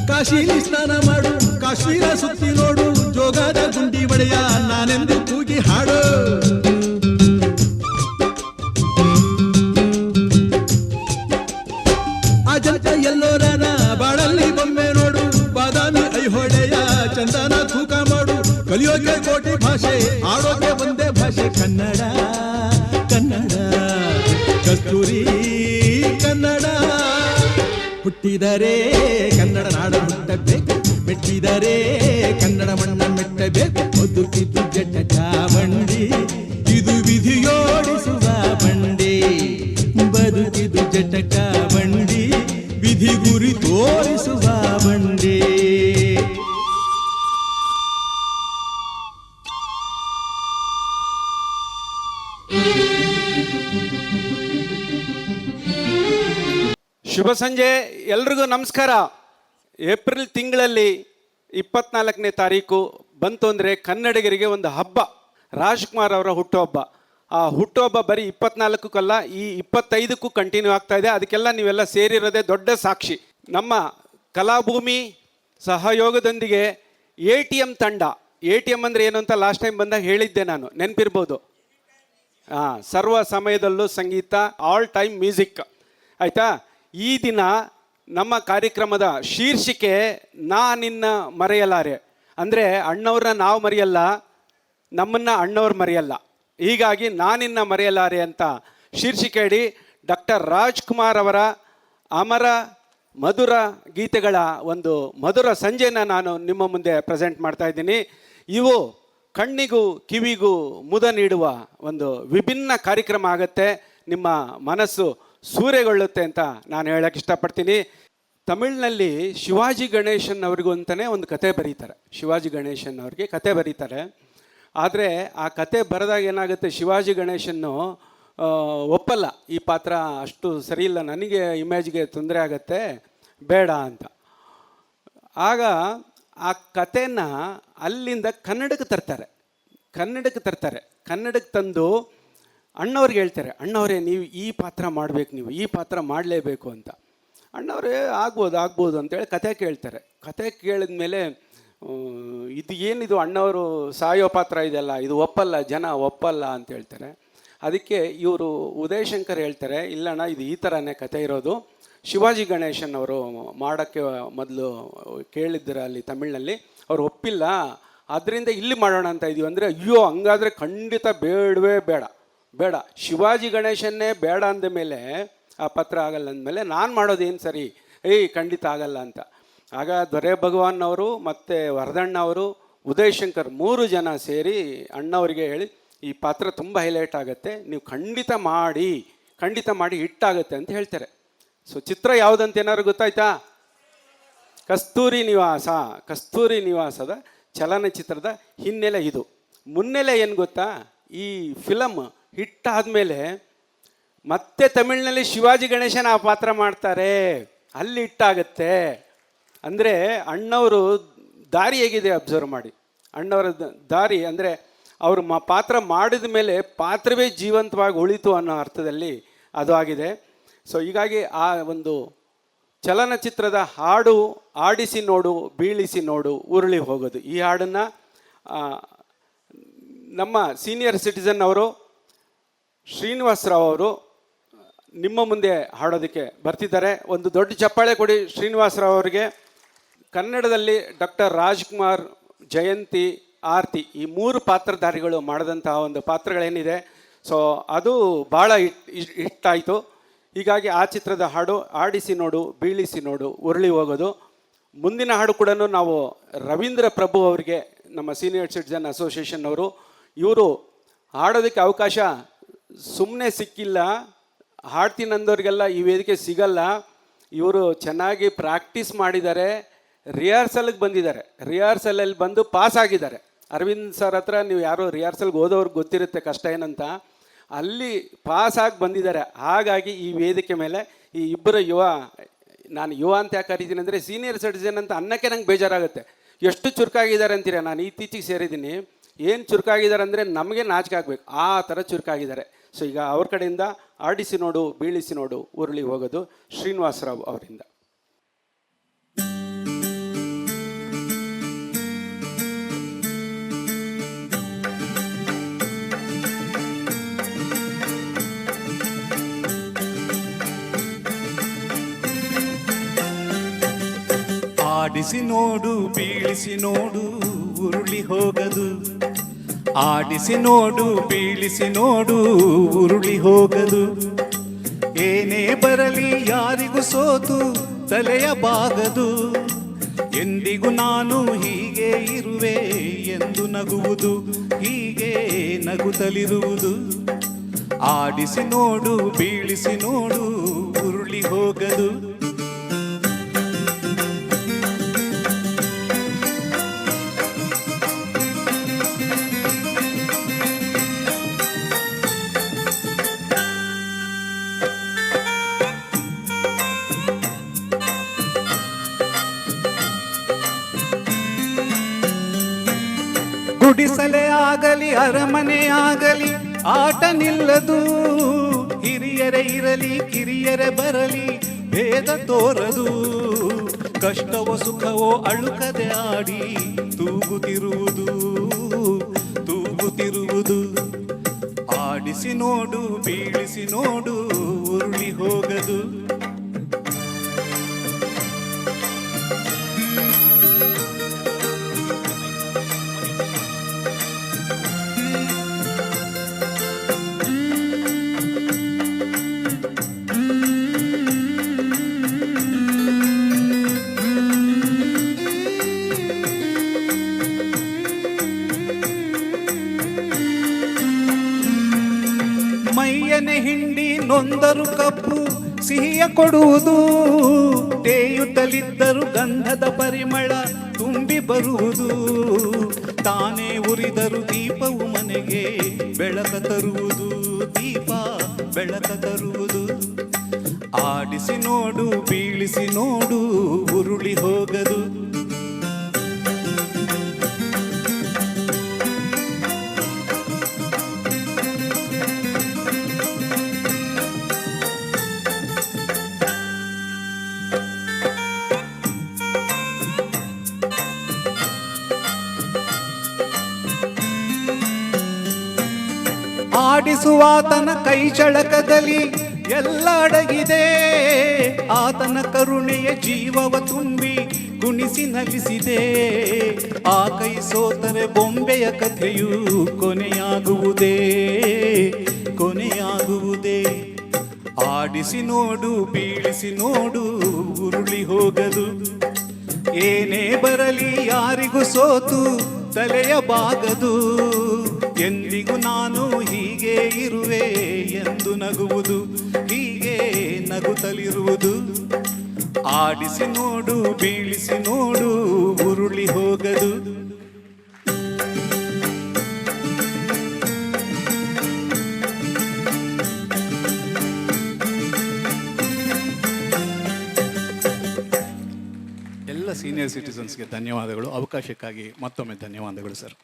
ಕಾಶಿಲಿ ಸ್ನಾನ ಮಾಡು, ಕಾಶ್ಮೀರ ಸುತ್ತಿ ನೋಡು, ಜೋಗದ ಗುಂಡಿ ಒಡೆಯ ನಾನೆಂದು ಕೂಗಿ ಹಾಡು. ಅಜಂತ ಎಲ್ಲೋರನ ಬಾಳಲ್ಲಿ ಬೊಮ್ಮೆ ನೋಡು, ಬಾದಾಮಿ ಐಹೊಳೆಯ ಚಂದನ ತೂಕ ಮಾಡು. ಕಲಿಯೋಕೆ ಕೋಟಿ ಭಾಷೆ, ಆಡೋಕೆ ಒಂದೇ ಭಾಷೆ ಕನ್ನಡ ಕನ್ನಡ ಕಸ್ತೂರಿ ಕನ್ನಡ. ಹುಟ್ಟಿದರೆ ಕನ್ನಡ ನಾಡ ಹುಟ್ಟಬೇಕು, ಮೆಟ್ಟಿದರೆ ಕನ್ನಡ ಮಣ್ಣ ಮೆಟ್ಟಬೇಕು. ಬದುಕಿದ್ದು ಜಟ ಚಾವಂಡಿ, ಇದು ವಿಧಿಯೋಡಿಸುವ ಬಂಡಿ. ಬದುಕಿದು ಜಟ ಬಂಡಿ, ವಿಧಿ ಗುರಿ ತೋರಿಸುವ ಬಂಡಿ. ಶುಭ ಸಂಜೆ ಎಲ್ರಿಗೂ ನಮಸ್ಕಾರ. ಏಪ್ರಿಲ್ ತಿಂಗಳಲ್ಲಿ 24ನೇ ತಾರೀಕು ಬಂತು ಅಂದರೆ ಕನ್ನಡಿಗರಿಗೆ ಒಂದು ಹಬ್ಬ, ರಾಜ್ಕುಮಾರ್ ಅವರ ಹುಟ್ಟುಹಬ್ಬ. ಆ ಹುಟ್ಟುಹಬ್ಬ ಬರೀ 24ಕ್ಕಲ್ಲ, ಈ 25ಕ್ಕೂ ಕಂಟಿನ್ಯೂ ಆಗ್ತಾ ಇದೆ. ಅದಕ್ಕೆಲ್ಲ ನೀವೆಲ್ಲ ಸೇರಿರೋದೇ ದೊಡ್ಡ ಸಾಕ್ಷಿ. ನಮ್ಮ ಕಲಾಭೂಮಿ ಸಹಯೋಗದೊಂದಿಗೆ ATM ತಂಡ, ATM ಅಂದರೆ ಏನು ಅಂತ ಲಾಸ್ಟ್ ಟೈಮ್ ಬಂದಾಗ ಹೇಳಿದ್ದೆ ನಾನು, ನೆನಪಿರ್ಬೋದು. ಸರ್ವ ಸಮಯದಲ್ಲೂ ಸಂಗೀತ, ಆಲ್ ಟೈಮ್ ಮ್ಯೂಸಿಕ್, ಆಯಿತಾ. ಈ ದಿನ ನಮ್ಮ ಕಾರ್ಯಕ್ರಮದ ಶೀರ್ಷಿಕೆ ನಾ ನಿನ್ನ ಮರೆಯಲಾರೆ. ಅಂದರೆ ಅಣ್ಣವ್ರನ್ನ ನಾವು ಮರೆಯಲ್ಲ, ನಮ್ಮನ್ನು ಅಣ್ಣವ್ರು ಮರೆಯಲ್ಲ. ಹೀಗಾಗಿ ನಾನಿನ್ನ ಮರೆಯಲಾರೆ ಅಂತ ಶೀರ್ಷಿಕೆ ಅಡಿ ಡಾಕ್ಟರ್ ರಾಜ್ಕುಮಾರ್ ಅವರ ಅಮರ ಮಧುರ ಗೀತೆಗಳ ಒಂದು ಮಧುರ ಸಂಜೆನ ನಾನು ನಿಮ್ಮ ಮುಂದೆ ಪ್ರೆಸೆಂಟ್ ಮಾಡ್ತಾ ಇದ್ದೀನಿ. ಇವು ಕಣ್ಣಿಗೂ ಕಿವಿಗೂ ಮುದ ನೀಡುವ ಒಂದು ವಿಭಿನ್ನ ಕಾರ್ಯಕ್ರಮ ಆಗುತ್ತೆ. ನಿಮ್ಮ ಮನಸ್ಸು ಸೂರೆಗೊಳ್ಳುತ್ತೆ ಅಂತ ನಾನು ಹೇಳಕ್ಕೆ ಇಷ್ಟಪಡ್ತೀನಿ. ತಮಿಳಿನಲ್ಲಿ ಶಿವಾಜಿ ಗಣೇಶನ್ ಅವ್ರಿಗೂ ಅಂತಲೇ ಒಂದು ಕತೆ ಬರೀತಾರೆ. ಶಿವಾಜಿ ಗಣೇಶನ್ ಅವ್ರಿಗೆ ಕತೆ ಬರೀತಾರೆ. ಆದರೆ ಆ ಕತೆ ಬರೆದಾಗ ಏನಾಗುತ್ತೆ, ಶಿವಾಜಿ ಗಣೇಶನ್ನು ಒಪ್ಪಲ್ಲ, ಈ ಪಾತ್ರ ಅಷ್ಟು ಸರಿಯಿಲ್ಲ, ನನಗೆ ಇಮೇಜ್ಗೆ ತೊಂದರೆ ಆಗುತ್ತೆ, ಬೇಡ ಅಂತ. ಆಗ ಆ ಕತೆನ ಅಲ್ಲಿಂದ ಕನ್ನಡಕ್ಕೆ ತರ್ತಾರೆ. ಕನ್ನಡಕ್ಕೆ ತಂದು ಅಣ್ಣವ್ರಿಗೆ ಹೇಳ್ತಾರೆ, ಅಣ್ಣವರೇ ನೀವು ಈ ಪಾತ್ರ ಮಾಡಬೇಕು, ನೀವು ಈ ಪಾತ್ರ ಮಾಡಲೇಬೇಕು ಅಂತ. ಅಣ್ಣವರೇ ಆಗ್ಬೋದು ಅಂತೇಳಿ ಕತೆ ಕೇಳ್ತಾರೆ. ಕತೆ ಕೇಳಿದ ಮೇಲೆ ಇದು ಏನಿದು ಅಣ್ಣವರು ಸಾಯೋ ಪಾತ್ರ ಇದೆಲ್ಲ, ಇದು ಒಪ್ಪಲ್ಲ, ಜನ ಒಪ್ಪಲ್ಲ ಅಂತ ಹೇಳ್ತಾರೆ. ಅದಕ್ಕೆ ಇವರು ಉದಯ್ ಶಂಕರ್ ಹೇಳ್ತಾರೆ, ಇಲ್ಲಣ್ಣ ಇದು ಈ ಥರನೇ ಕತೆ ಇರೋದು, ಶಿವಾಜಿ ಗಣೇಶನ್ ಅವರು ಮಾಡೋಕ್ಕೆ ಮೊದಲು ಕೇಳಿದ್ದಾರೆ ಅಲ್ಲಿ ತಮಿಳಿನಲ್ಲಿ, ಅವ್ರು ಒಪ್ಪಿಲ್ಲ, ಅದರಿಂದ ಇಲ್ಲಿ ಮಾಡೋಣ ಅಂತ ಇದೀವಿ. ಅಂದರೆ ಅಯ್ಯೋ ಹಂಗಾದರೆ ಖಂಡಿತ ಬೇಡವೇ ಬೇಡ, ಶಿವಾಜಿ ಗಣೇಶನ್ನೇ ಬೇಡ ಅಂದ ಮೇಲೆ ಆ ಪತ್ರ ಆಗಲ್ಲ ಅಂದಮೇಲೆ ನಾನು ಮಾಡೋದೇನು ಸರಿ, ಖಂಡಿತ ಆಗಲ್ಲ ಅಂತ. ಆಗ ದೊರೆ ಭಗವಾನ್ ಅವರು ಮತ್ತು ವರದಣ್ಣ ಅವರು, ಉದಯ್ ಶಂಕರ್ 3 ಜನ ಸೇರಿ ಅಣ್ಣವರಿಗೆ ಹೇಳಿ, ಈ ಪಾತ್ರ ತುಂಬ ಹೈಲೈಟ್ ಆಗುತ್ತೆ, ನೀವು ಖಂಡಿತ ಮಾಡಿ ಹಿಟ್ಟಾಗುತ್ತೆ ಅಂತ ಹೇಳ್ತಾರೆ. ಸೊ ಚಿತ್ರ ಯಾವುದಂತ ಏನಾದ್ರು ಗೊತ್ತಾಯ್ತಾ? ಕಸ್ತೂರಿ ನಿವಾಸದ ಚಲನಚಿತ್ರದ ಹಿನ್ನೆಲೆ ಇದು. ಮುನ್ನೆಲೆ ಏನು ಗೊತ್ತಾ, ಈ ಫಿಲಮ್ ಹಿಟ್ಟಾದಮೇಲೆ ಮತ್ತೆ ತಮಿಳಿನಲ್ಲಿ ಶಿವಾಜಿ ಗಣೇಶನ ಆ ಪಾತ್ರ ಮಾಡ್ತಾರೆ, ಅಲ್ಲಿ ಹಿಟ್ಟಾಗತ್ತೆ. ಅಂದರೆ ಅಣ್ಣವರು ದಾರಿ ಹೇಗಿದೆ ಅಬ್ಸರ್ವ್ ಮಾಡಿ. ಅಣ್ಣವರ ದಾರಿ ಅಂದರೆ ಅವರು ಪಾತ್ರ ಮಾಡಿದ ಮೇಲೆ ಪಾತ್ರವೇ ಜೀವಂತವಾಗಿ ಉಳಿತು ಅನ್ನೋ ಅರ್ಥದಲ್ಲಿ ಅದು ಆಗಿದೆ. ಸೊ ಹೀಗಾಗಿ ಆ ಒಂದು ಚಲನಚಿತ್ರದ ಹಾಡು ಆಡಿಸಿ ನೋಡು ಬೀಳಿಸಿ ನೋಡು ಉರುಳಿ ಹೋಗೋದು, ಈ ಹಾಡನ್ನು ನಮ್ಮ ಸೀನಿಯರ್ ಸಿಟಿಸನ್ ಅವರು ಶ್ರೀನಿವಾಸ್ ರಾವ್ ಅವರು ನಿಮ್ಮ ಮುಂದೆ ಹಾಡೋದಕ್ಕೆ ಬರ್ತಿದ್ದಾರೆ. ಒಂದು ದೊಡ್ಡ ಚಪ್ಪಾಳೆ ಕೊಡಿ ಶ್ರೀನಿವಾಸ್ ರಾವ್ ಅವರಿಗೆ. ಕನ್ನಡದಲ್ಲಿ ಡಾಕ್ಟರ್ ರಾಜ್ಕುಮಾರ್, ಜಯಂತಿ, ಆರ್ತಿ ಈ 3 ಪಾತ್ರಧಾರಿಗಳು ಮಾಡಿದಂತಹ ಒಂದು ಪಾತ್ರಗಳೇನಿದೆ, ಸೊ ಅದು ಭಾಳ ಹಿಟ್ಟಾಯಿತು. ಹೀಗಾಗಿ ಆ ಚಿತ್ರದ ಹಾಡು ಆಡಿಸಿ ನೋಡು ಬೀಳಿಸಿ ನೋಡು ಉರುಳಿ ಹೋಗೋದು. ಮುಂದಿನ ಹಾಡು ಕೂಡ ನಾವು ರವೀಂದ್ರ ಪ್ರಭು ಅವರಿಗೆ, ನಮ್ಮ ಸೀನಿಯರ್ ಸಿಟಿಸನ್ ಅಸೋಸಿಯೇಷನ್ ಅವರು, ಇವರು ಹಾಡೋದಕ್ಕೆ ಅವಕಾಶ ಸುಮ್ಮನೆ ಸಿಕ್ಕಿಲ್ಲ, ಹಾಡ್ತೀನಂದವ್ರಿಗೆಲ್ಲ ಈ ವೇದಿಕೆ ಸಿಗಲ್ಲ. ಇವರು ಚೆನ್ನಾಗಿ ಪ್ರಾಕ್ಟೀಸ್ ಮಾಡಿದ್ದಾರೆ, ರಿಹರ್ಸಲ್ಗೆ ಬಂದಿದ್ದಾರೆ, ರಿಹರ್ಸಲಲ್ಲಿ ಬಂದು ಪಾಸ್ ಆಗಿದ್ದಾರೆ. ಅರವಿಂದ್ ಸರ್ ಹತ್ರ ನೀವು ಯಾರೋ ರಿಹರ್ಸಲ್ಗೆ ಹೋದವ್ರಿಗೆ ಗೊತ್ತಿರುತ್ತೆ ಕಷ್ಟ ಏನಂತ, ಅಲ್ಲಿ ಪಾಸಾಗಿ ಬಂದಿದ್ದಾರೆ. ಹಾಗಾಗಿ ಈ ವೇದಿಕೆ ಮೇಲೆ ಈ ಇಬ್ಬರು ನಾನು ಯುವ ಅಂತ ಯಾಕೆ ಕರಿತೀನಿ ಅಂದರೆ ಸೀನಿಯರ್ ಸಿಟಿಸನ್ ಅಂತ ಅನ್ನಕ್ಕೆ ನಂಗೆ ಬೇಜಾರಾಗುತ್ತೆ. ಎಷ್ಟು ಚುರುಕಾಗಿದ್ದಾರೆ ಅಂತೀರ. ನಾನು ಇತ್ತೀಚೆಗೆ ಸೇರಿದ್ದೀನಿ, ಏನು ಚುರುಕಾಗಿದ್ದಾರೆ ಅಂದರೆ ನಮಗೆ ನಾಚಿಕೆ ಆಗಬೇಕು, ಆ ಥರ ಚುರುಕಾಗಿದ್ದಾರೆ. ಸೊ ಈಗ ಅವ್ರ ಕಡೆಯಿಂದ ಆಡಿಸಿ ನೋಡು ಬೀಳಿಸಿ ನೋಡು ಉರುಳಿ ಹೋಗೋದು ಶ್ರೀನಿವಾಸ್ ರಾವ್ ಅವರಿಂದ. ಆಡಿಸಿ ನೋಡು ಬೀಳಿಸಿ ನೋಡು ಉರುಳಿ ಹೋಗದು. ಆಡಿಸಿ ನೋಡು ಬೀಳಿಸಿ ನೋಡು ಉರುಳಿ ಹೋಗದು. ಏನೇ ಬರಲಿ ಯಾರಿಗೂ ಸೋತು ತಲೆಯ ಬಾಗದು. ಎಂದಿಗೂ ನಾನು ಹೀಗೆ ಇರುವೆ ಎಂದು ನಗುವುದು, ಹೀಗೆ ನಗುತ್ತಲಿರುವುದು. ಆಡಿಸಿ ನೋಡು ಬೀಳಿಸಿ ನೋಡು ಉರುಳಿ ಹೋಗದು. ಗುಡಿಸಲೇ ಆಗಲಿ ಅರಮನೆ ಆಗಲಿ ಆಟ ನಿಲ್ಲದು. ಹಿರಿಯರೇ ಇರಲಿ ಕಿರಿಯರೇ ಬರಲಿ ಭೇದ ತೋರದು. ಕಷ್ಟವೋ ಸುಖವೋ ಅಳುಕದೆ ಆಡಿ ತೂಗುತ್ತಿರುವುದು, ತೂಗುತ್ತಿರುವುದು. ಆಡಿಸಿ ನೋಡು ಬೀಳಿಸಿ ನೋಡು ಉರುಳಿ ಹೋಗದು. ಮೈಯನೆ ಹಿಂಡಿ ನೊಂದರು ಕಪ್ಪು ಸಿಹಿಯ ಕೊಡುವುದು. ತೇಯುತ್ತಲಿದ್ದರು ಗಂಧದ ಪರಿಮಳ ತುಂಬಿ ಬರುವುದು. ತಾನೇ ಉರಿದರು ದೀಪವು ಮನೆಗೆ ಬೆಳಕ ತರುವುದು, ದೀಪ ಬೆಳಕ ತರುವುದು. ಆಡಿಸಿ ನೋಡು ಬೀಳಿಸಿ ನೋಡು ಉರುಳಿ ಹೋಗದು. ಆಡಿಸುವಾತನ ಕೈ ಚಳಕದಲ್ಲಿ ಎಲ್ಲ ಅಡಗಿದೆ. ಆತನ ಕರುಣೆಯ ಜೀವವ ತುಂಬಿ ಕುಣಿಸಿ ನಲಿಸಿದೆ. ಆ ಕೈ ಸೋತರೆ ಬೊಂಬೆಯ ಕಥೆಯು ಕೊನೆಯಾಗುವುದೇ, ಕೊನೆಯಾಗುವುದೇ. ಆಡಿಸಿ ನೋಡು ಬೀಳಿಸಿ ನೋಡು ಉರುಳಿ ಹೋಗದು. ಏನೇ ಬರಲಿ ಯಾರಿಗೂ ಸೋತು ತಲೆಯ ಬಾಗದು. ಎಂದಿಗೂ ನಾನು ಹೀಗೆ ಇರುವೆ ಎಂದು ನಗುವುದು, ಹೀಗೆ ನಗುತ್ತಲಿರುವುದು. ಆಡಿಸಿ ನೋಡು ಬೀಳಿಸಿ ನೋಡು ಉರುಳಿ ಹೋಗದು. ಎಲ್ಲ ಸೀನಿಯರ್ ಸಿಟಿಸನ್ಸ್ಗೆ ಧನ್ಯವಾದಗಳು. ಅವಕಾಶಕ್ಕಾಗಿ ಮತ್ತೊಮ್ಮೆ ಧನ್ಯವಾದಗಳು ಸರ್.